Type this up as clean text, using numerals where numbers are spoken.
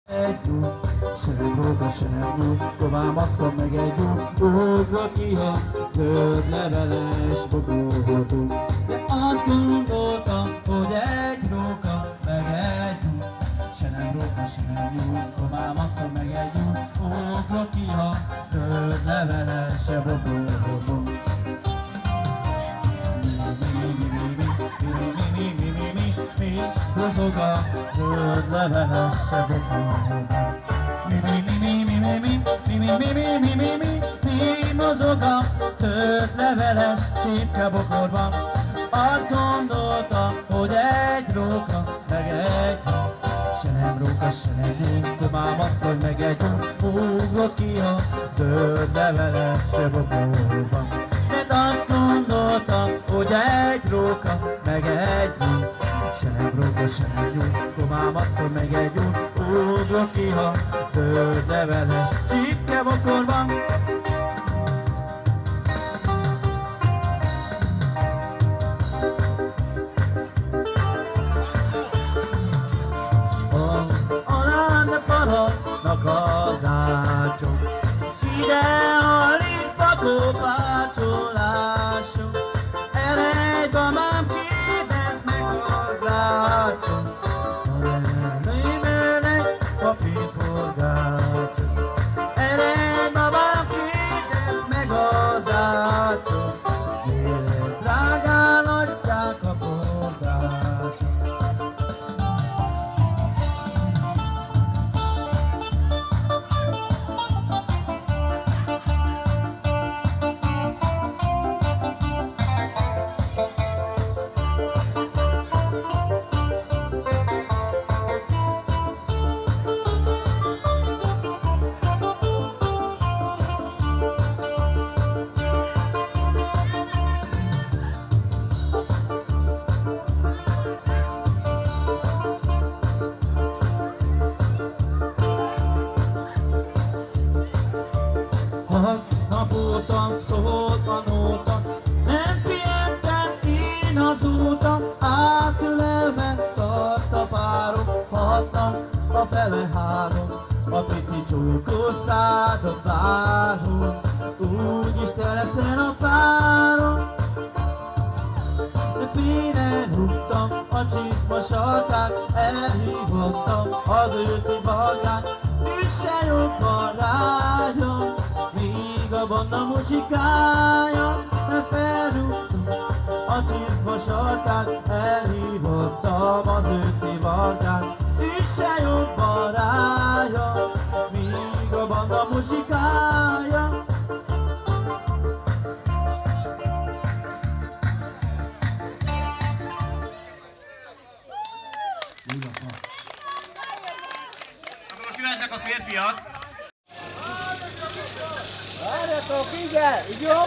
Egy nyúl, se nem róka, se nem nyúl, tovább bassza meg egy nyúl, ugrott ki a zöld leveles bogóhordó. De azt gondoltam, hogy egy róka, meg egy nyúl, se nem róka, se nem nyúl, tovább bassza meg egy nyúl, ugrott ki a zöld leveles bogóhordó. Mozog a zöld leveles bokor. Mozog a zöld leveles csipkebokorban. Azt gondoltam, hogy egy róka, meg egy nyúl, se nem róka, se nem nyúl, tovább asszony meg egy nyúl, ugrott ki a zöld leveles bokorban. De azt gondoltam, hogy egy róka, meg egy nyúl, se nem róka, se nem nyúl, tovább asszony meg egy nyúl, ugrott ki a zöld leveles csipkebokorban. Paradnak az ácsok, ide alig pakópácsolások, eredj babám, kérdezd meg a rácsok, a lelőmőnek papírforgácsok. Eredj babám, kérdezd meg a rácsok, miért drágán adják a forgácsok. Napóta szólt a nóta, nem pihentem én azóta, átölelve tart a párom, hatnak a fele három, a pici csókos szádot várom, úgyis te leszel a párom. De félre rúgtam a csizma sarkát, elhívottam az őszi barkát, üsse jobban rájön, míg a banda muzsikája. Felrúgtam a csizma sarkát, elhívottam az őszi barkát, üsse jobban rájön, míg a banda muzsikája. Akkor most jöhetnek a férfiak. Várjatok, igen, így jó?